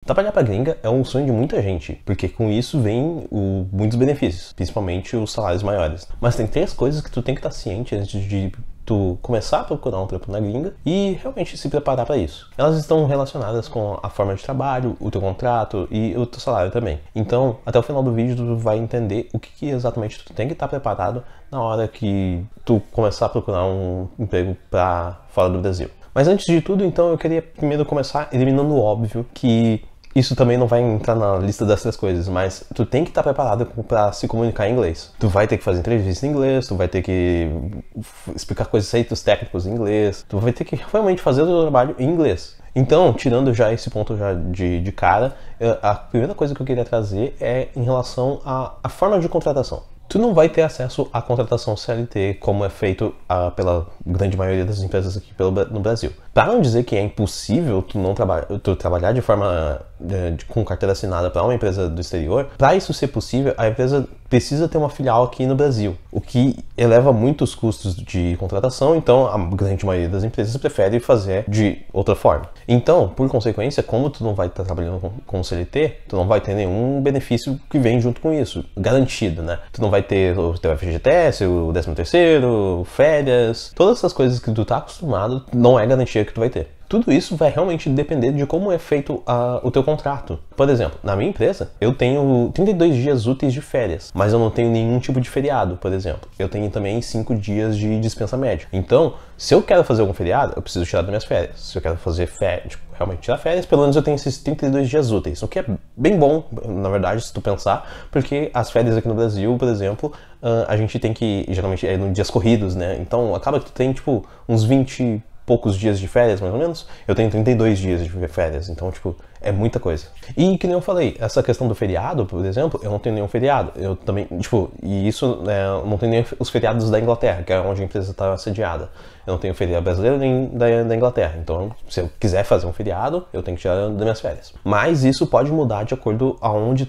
Trabalhar pra gringa é um sonho de muita gente, porque com isso vem muitos benefícios, principalmente os salários maiores. Mas tem 3 coisas que tu tem que estar ciente antes de tu começar a procurar um trampo na gringa e realmente se preparar para isso. Elas estão relacionadas com a forma de trabalho, o teu contrato e o teu salário também. Então, até o final do vídeo tu vai entender o que exatamente tu tem que estar preparado na hora que tu começar a procurar um emprego para fora do Brasil. Mas antes de tudo, então, eu queria primeiro começar eliminando o óbvio que isso também não vai entrar na lista das 3 coisas, mas tu tem que estar preparado para se comunicar em inglês. Tu vai ter que fazer entrevista em inglês, tu vai ter que explicar conceitos técnicos em inglês, tu vai ter que realmente fazer o teu trabalho em inglês. Então, tirando já esse ponto já de cara, a primeira coisa que eu queria trazer é em relação à forma de contratação. Tu não vai ter acesso à contratação CLT como é feito pela grande maioria das empresas aqui no Brasil. Para não dizer que é impossível tu trabalhar de forma com carteira assinada para uma empresa do exterior, para isso ser possível, a empresa precisa ter uma filial aqui no Brasil, o que eleva muito os custos de contratação, então a grande maioria das empresas prefere fazer de outra forma. Então, por consequência, como tu não vai estar trabalhando com CLT, tu não vai ter nenhum benefício que vem junto com isso, garantido, né? Tu não vai ter o teu FGTS, o 13º, férias, todas essas coisas que tu tá acostumado, não é garantia que tu vai ter. Tudo isso vai realmente depender de como é feito o teu contrato. Por exemplo, na minha empresa, eu tenho 32 dias úteis de férias, mas eu não tenho nenhum tipo de feriado, por exemplo. Eu tenho também 5 dias de dispensa médica. Então, se eu quero fazer algum feriado, eu preciso tirar das minhas férias. Se eu quero fazer férias, realmente tirar férias, pelo menos eu tenho esses 32 dias úteis, o que é bem bom, na verdade, se tu pensar, porque as férias aqui no Brasil, por exemplo, a gente tem que, geralmente é em dias corridos, né? Então, acaba que tu tem, tipo, uns 20 poucos dias de férias, mais ou menos. Eu tenho 32 dias de férias, então, tipo, é muita coisa. E, que nem eu falei, essa questão do feriado, por exemplo, eu não tenho nenhum feriado. Eu também, tipo, e isso, eu não tenho nem os feriados da Inglaterra, que é onde a empresa está sediada. Eu não tenho feriado brasileiro nem da Inglaterra. Então, se eu quiser fazer um feriado, eu tenho que tirar das minhas férias. Mas isso pode mudar de acordo aonde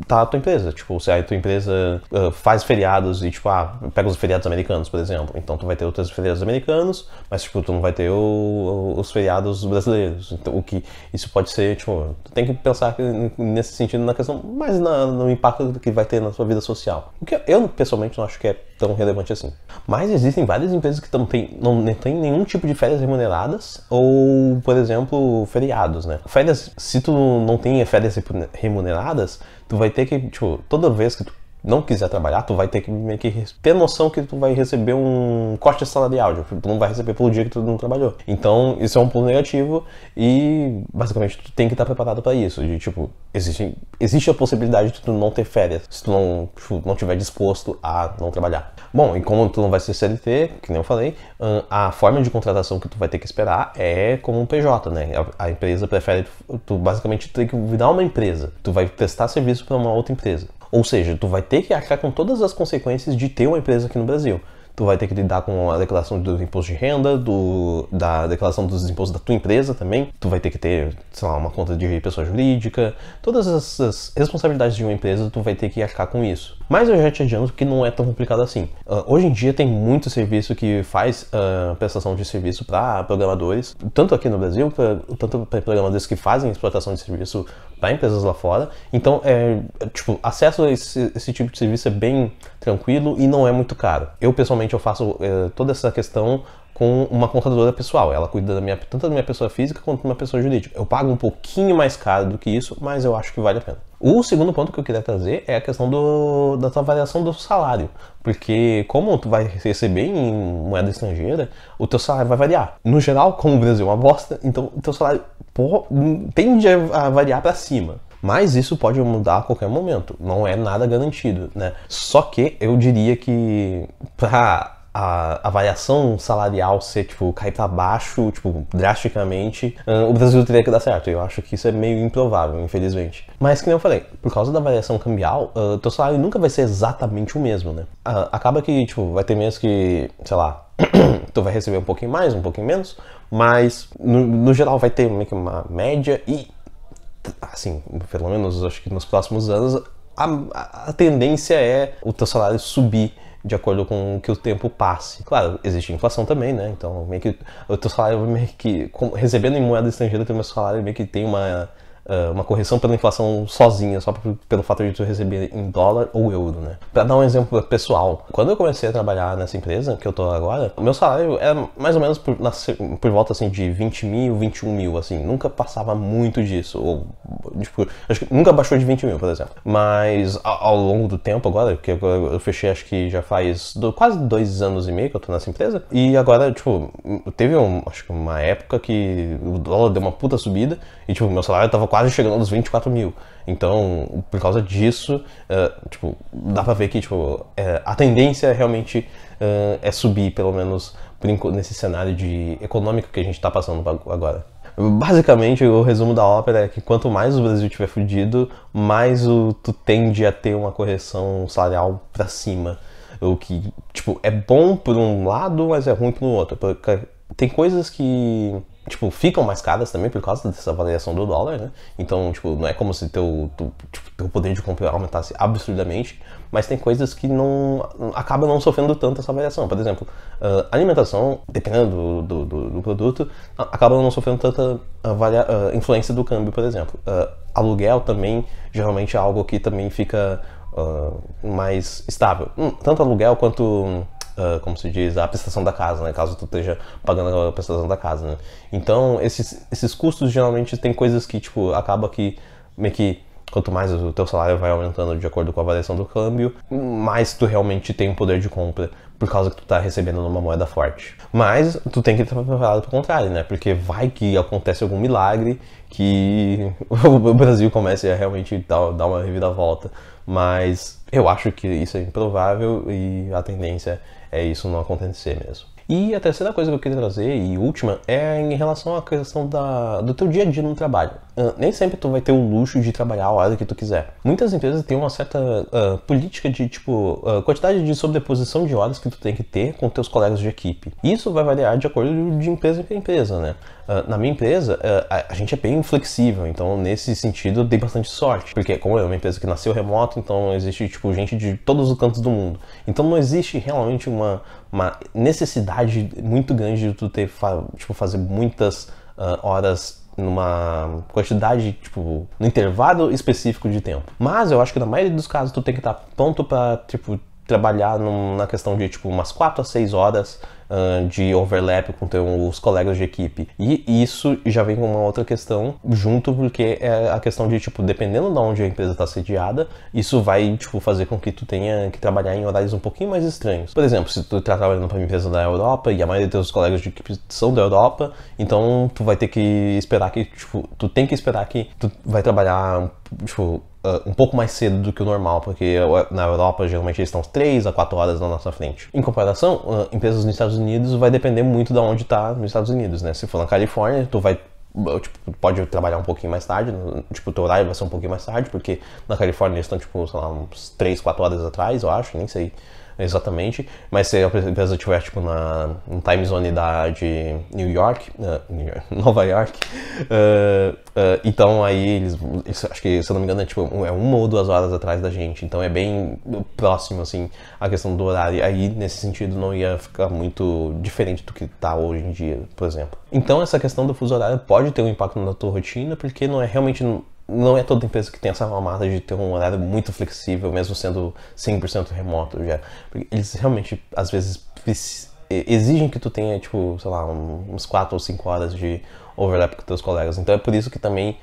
tá a tua empresa. Tipo, se a tua empresa faz feriados e, tipo, pega os feriados americanos, por exemplo. Então, tu vai ter outros feriados americanos, mas, tipo, tu não vai ter os feriados brasileiros. Então, o que isso pode ser, tipo, tu tem que pensar nesse sentido na questão, mais no impacto que vai ter na sua vida social. O que eu, pessoalmente, não acho que é tão relevante assim. Mas existem várias empresas que não tem nenhum tipo de férias remuneradas ou, por exemplo, feriados, né? Férias, se tu não tem férias remuneradas, tu vai ter que, tipo, toda vez que tu não quiser trabalhar, tu vai ter que meio que ter noção que tu vai receber um corte salarial, tu não vai receber pelo dia que tu não trabalhou. Então, isso é um ponto negativo e, basicamente, tu tem que estar preparado para isso. De, tipo, existe a possibilidade de tu não ter férias, se tu não estiver disposto a não trabalhar. Bom, e como tu não vai ser CLT, que nem eu falei, a forma de contratação que tu vai ter que esperar é como um PJ, né? A empresa prefere, tu basicamente tem que virar uma empresa. Tu vai prestar serviço para uma outra empresa. Ou seja, tu vai ter que arcar com todas as consequências de ter uma empresa aqui no Brasil. Tu vai ter que lidar com a declaração do imposto de renda, da declaração dos impostos da tua empresa também. Tu vai ter que ter, sei lá, uma conta de pessoa jurídica. Todas essas responsabilidades de uma empresa, tu vai ter que arcar com isso. Mas eu já te adianto que não é tão complicado assim. Hoje em dia tem muito serviço que faz prestação de serviço para programadores, tanto aqui no Brasil, tanto para programadores que fazem exploração de serviço para empresas lá fora. Então, tipo, acesso a esse tipo de serviço é bem tranquilo e não é muito caro. Eu, pessoalmente, eu faço toda essa questão com uma contadora pessoal. Ela cuida tanto da minha pessoa física quanto da minha pessoa jurídica. Eu pago um pouquinho mais caro do que isso, mas eu acho que vale a pena. O segundo ponto que eu queria trazer é a questão da tua variação do salário. Porque como tu vai receber em moeda estrangeira, o teu salário vai variar. No geral, como o Brasil é uma bosta, então o teu salário tende a variar para cima. Mas isso pode mudar a qualquer momento, não é nada garantido, né? Só que eu diria que para a variação salarial ser, tipo, cair para baixo, tipo, drasticamente, o Brasil teria que dar certo. Eu acho que isso é meio improvável, infelizmente. Mas, que nem eu falei, por causa da variação cambial, teu salário nunca vai ser exatamente o mesmo, né? Acaba que, tipo, vai ter meses que, sei lá, tu vai receber um pouquinho mais, um pouquinho menos, mas, no geral, vai ter meio que uma média e, assim, pelo menos, acho que nos próximos anos, a tendência é o teu salário subir de acordo com que o tempo passe. Claro, existe inflação também, né? Então, meio que o teu salário, meio que, recebendo em moeda estrangeira, o teu salário meio que tem uma uma correção pela inflação sozinha, só pelo fato de tu receber em dólar ou euro, né? Pra dar um exemplo pessoal, quando eu comecei a trabalhar nessa empresa que eu tô agora, o meu salário era mais ou menos por volta, assim, de 20 mil, 21 mil, assim, nunca passava muito disso, ou, tipo, acho que nunca baixou de 20 mil, por exemplo. Mas ao longo do tempo agora, porque eu fechei, acho que já faz quase 2 anos e meio que eu tô nessa empresa, e agora, tipo, teve acho que uma época que o dólar deu uma puta subida, e, tipo, meu salário tava quase chegando aos 24 mil. Então, por causa disso, tipo, dá pra ver que, tipo, a tendência realmente é subir, pelo menos nesse cenário econômico que a gente tá passando agora. Basicamente, o resumo da ópera é que quanto mais o Brasil tiver fudido, mais tu tende a ter uma correção salarial pra cima. O que, tipo, é bom por um lado, mas é ruim por outro. Porque tem coisas que, tipo, ficam mais caras também por causa dessa variação do dólar, né? Então, tipo, não é como se teu poder de compra aumentasse absurdamente, mas tem coisas que acabam não sofrendo tanto essa variação. Por exemplo, alimentação, dependendo do produto, acaba não sofrendo tanta influência do câmbio, por exemplo. Aluguel também, geralmente é algo que também fica mais estável. Tanto aluguel quanto... como se diz, a prestação da casa, né? Caso tu esteja pagando a prestação da casa, né? Então, esses custos, geralmente, tem coisas que, tipo, acaba que, meio que, quanto mais o teu salário vai aumentando de acordo com a variação do câmbio, mais tu realmente tem um poder de compra, por causa que tu tá recebendo numa moeda forte. Mas, tu tem que estar preparado pro contrário, né? Porque vai que acontece algum milagre que o Brasil comece a realmente dar uma reviravolta. Mas eu acho que isso é improvável e a tendência é isso não acontecer mesmo. E a terceira coisa que eu queria trazer, e última, é em relação à questão do teu dia a dia no trabalho. Nem sempre tu vai ter o luxo de trabalhar a hora que tu quiser. Muitas empresas têm uma certa política de, tipo, quantidade de sobreposição de horas que tu tem que ter com teus colegas de equipe. Isso vai variar de acordo de empresa para empresa, né? Na minha empresa, a gente é bem flexível, então nesse sentido eu dei bastante sorte. Porque como é uma empresa que nasceu remoto, então existe, tipo, gente de todos os cantos do mundo. Então não existe realmente uma necessidade muito grande de tu fazer muitas horas numa quantidade, tipo, no intervalo específico de tempo. Mas eu acho que na maioria dos casos tu tem que estar pronto pra, tipo, trabalhar na questão de, tipo, umas 4 a 6 horas de overlap com teus colegas de equipe. E isso já vem com uma outra questão junto, porque é a questão de, tipo, dependendo de onde a empresa está sediada, isso vai, tipo, fazer com que tu tenha que trabalhar em horários um pouquinho mais estranhos. Por exemplo, se tu está trabalhando para uma empresa da Europa e a maioria dos teus colegas de equipe são da Europa, então tu vai ter que esperar que, tipo, tu tem que esperar que tu vai trabalhar, tipo, um pouco mais cedo do que o normal, porque na Europa geralmente eles estão 3 a 4 horas na nossa frente. Em comparação, empresas nos Estados Unidos vai depender muito de onde está nos Estados Unidos, né? Se for na Califórnia, tu vai, tipo, pode trabalhar um pouquinho mais tarde, tipo, o teu horário vai ser um pouquinho mais tarde, porque na Califórnia eles estão, tipo, sei lá, uns 3, 4 horas atrás, eu acho, nem sei exatamente, mas se a empresa estiver, tipo, no time zone de New York, Nova York, então aí eles, acho que, se eu não me engano, é 1 ou 2 horas atrás da gente, então é bem próximo, assim, a questão do horário. Aí, nesse sentido, não ia ficar muito diferente do que tá hoje em dia, por exemplo. Então, essa questão do fuso horário pode ter um impacto na tua rotina, porque não é toda empresa que tem essa mamata de ter um horário muito flexível, mesmo sendo 100% remoto já. Porque eles realmente, às vezes, exigem que tu tenha, tipo, sei lá, uns 4 ou 5 horas de overlap com teus colegas. Então é por isso que também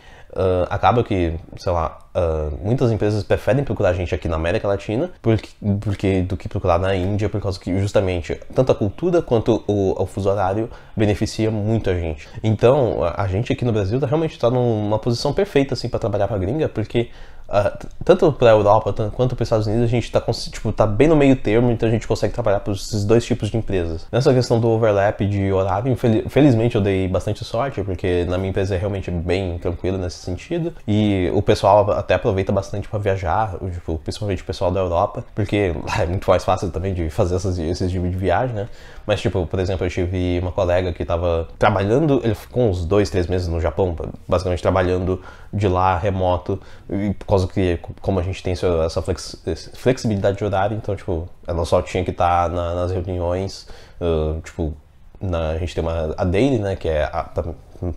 acaba que, sei lá, muitas empresas preferem procurar a gente aqui na América Latina do que procurar na Índia, por causa que justamente tanto a cultura quanto o fuso horário beneficia muito a gente. Então a gente aqui no Brasil realmente está numa posição perfeita assim para trabalhar para a gringa, porque tanto para a Europa quanto para os Estados Unidos a gente tá bem no meio termo, então a gente consegue trabalhar para esses dois tipos de empresas. Nessa questão do overlap de horário, infelizmente eu dei bastante sorte, porque na minha empresa é realmente bem tranquilo nesse sentido, e o pessoal até aproveita bastante para viajar, tipo, principalmente o pessoal da Europa, porque lá é muito mais fácil também de fazer esses tipos de viagem, né? Mas, tipo, por exemplo, eu tive uma colega que estava trabalhando, ele ficou uns 2, 3 meses no Japão, basicamente trabalhando de lá, remoto, e por causa que, como a gente tem essa flexibilidade de horário, então, tipo, ela só tinha que estar nas reuniões, tipo, a gente tem a daily, né, que é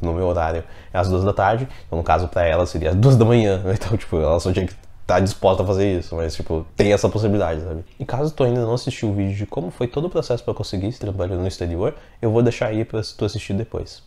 no meu horário é às 2 da tarde, então no caso pra ela seria às 2 da manhã, então tipo, ela só tinha que estar disposta a fazer isso, mas tipo, tem essa possibilidade, sabe? E caso tu ainda não assistiu o vídeo de como foi todo o processo pra conseguir esse trabalho no exterior, eu vou deixar aí pra tu assistir depois.